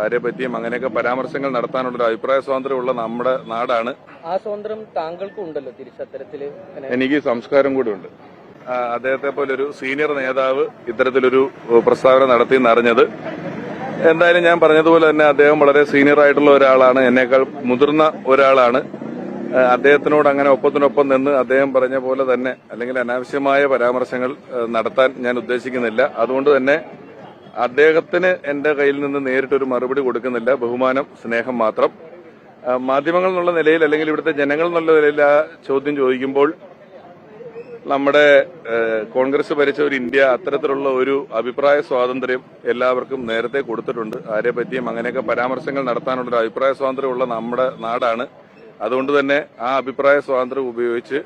ആരെ പറ്റിയും അങ്ങനെയൊക്കെ പരാമർശങ്ങൾ നടത്താനുള്ള അഭിപ്രായ സ്വാതന്ത്ര്യമുള്ള നമ്മുടെ നാടാണ്. ആ സ്വാതന്ത്ര്യം താങ്കൾക്കും ഉണ്ടല്ലോ തിരിച്ചത്തരത്തില്. എനിക്ക് സംസ്കാരം കൂടി ഉണ്ട്. അദ്ദേഹത്തെ പോലൊരു സീനിയർ നേതാവ് ഇത്തരത്തിലൊരു പ്രസ്താവന നടത്തി എന്നറിഞ്ഞത് എന്തായാലും ഞാൻ പറഞ്ഞതുപോലെ തന്നെ അദ്ദേഹം വളരെ സീനിയർ ആയിട്ടുള്ള ഒരാളാണ്, എന്നേക്കാൾ മുതിർന്ന ഒരാളാണ്. അദ്ദേഹത്തിനോട് അങ്ങനെ ഒപ്പത്തിനൊപ്പം നിന്ന് അദ്ദേഹം പറഞ്ഞ പോലെ തന്നെ അല്ലെങ്കിൽ അനാവശ്യമായ പരാമർശങ്ങൾ നടത്താൻ ഞാൻ ഉദ്ദേശിക്കുന്നില്ല. അതുകൊണ്ട് തന്നെ അദ്ദേഹത്തിന് എന്റെ കയ്യിൽ നിന്ന് നേരിട്ടൊരു മറുപടി കൊടുക്കുന്നില്ല. ബഹുമാനം, സ്നേഹം മാത്രം. മാധ്യമങ്ങൾ എന്നുള്ള നിലയിൽ അല്ലെങ്കിൽ ഇവിടുത്തെ ജനങ്ങൾ എന്നുള്ള നിലയിൽ ആ ചോദ്യം ചോദിക്കുമ്പോൾ നമ്മുടെ കോൺഗ്രസ് ഭരിച്ച ഒരു ഇന്ത്യ അത്തരത്തിലുള്ള ഒരു അഭിപ്രായ സ്വാതന്ത്ര്യം എല്ലാവർക്കും നേരത്തെ കൊടുത്തിട്ടുണ്ട്. ആരെ പറ്റിയും അങ്ങനെയൊക്കെ പരാമർശങ്ങൾ നടത്താനുള്ള അഭിപ്രായ സ്വാതന്ത്ര്യമുള്ള നമ്മുടെ നാടാണ്. അതുകൊണ്ട് തന്നെ ആ അഭിപ്രായ സ്വാതന്ത്ര്യം ഉപയോഗിച്ച്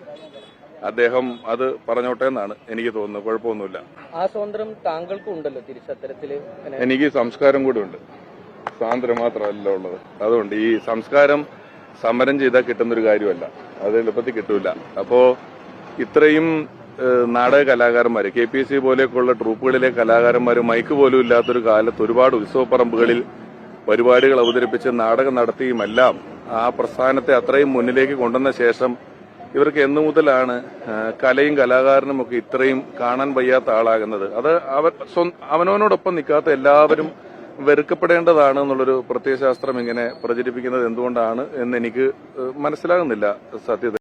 അദ്ദേഹം അത് പറഞ്ഞോട്ടെ എന്നാണ് എനിക്ക് തോന്നുന്നത്. കുഴപ്പമൊന്നുമില്ല. ആ സ്വാതന്ത്ര്യം താങ്കൾക്കും ഉണ്ടല്ലോ തിരിച്ചത്തരത്തില്. എനിക്ക് സംസ്കാരം കൂടി ഉണ്ട്, സ്വാതന്ത്ര്യം മാത്രമല്ല ഉള്ളത്. അതുകൊണ്ട് ഈ സംസ്കാരം സമരം ചെയ്താൽ കിട്ടുന്നൊരു കാര്യമല്ല, അത് എളുപ്പത്തിൽ കിട്ടൂല. അപ്പോ ഇത്രയും നാടക കലാകാരന്മാർ, KPC പോലെയൊക്കെയുള്ള ട്രൂപ്പുകളിലെ കലാകാരന്മാർ മൈക്ക് പോലും ഇല്ലാത്തൊരു കാലത്ത് ഒരുപാട് ഉത്സവപ്പറമ്പുകളിൽ പരിപാടികൾ അവതരിപ്പിച്ച് നാടകം നടത്തിയുമെല്ലാം ആ പ്രസ്ഥാനത്തെ അത്രയും മുന്നിലേക്ക് കൊണ്ടുവന്ന ശേഷം ഇവർക്ക് എന്നു മുതലാണ് കലയും കലാകാരനും ഒക്കെ ഇത്രയും കാണാൻ വയ്യാത്ത ആളാകുന്നത്? അത് അവനവനോടൊപ്പം നിൽക്കാത്ത എല്ലാവരും വെറുക്കപ്പെടേണ്ടതാണ് എന്നുള്ളൊരു പ്രത്യയശാസ്ത്രം ഇങ്ങനെ പ്രചരിപ്പിക്കുന്നത് എന്തുകൊണ്ടാണ് എന്ന് എനിക്ക് മനസ്സിലാകുന്നില്ല സത്യത്തിൽ.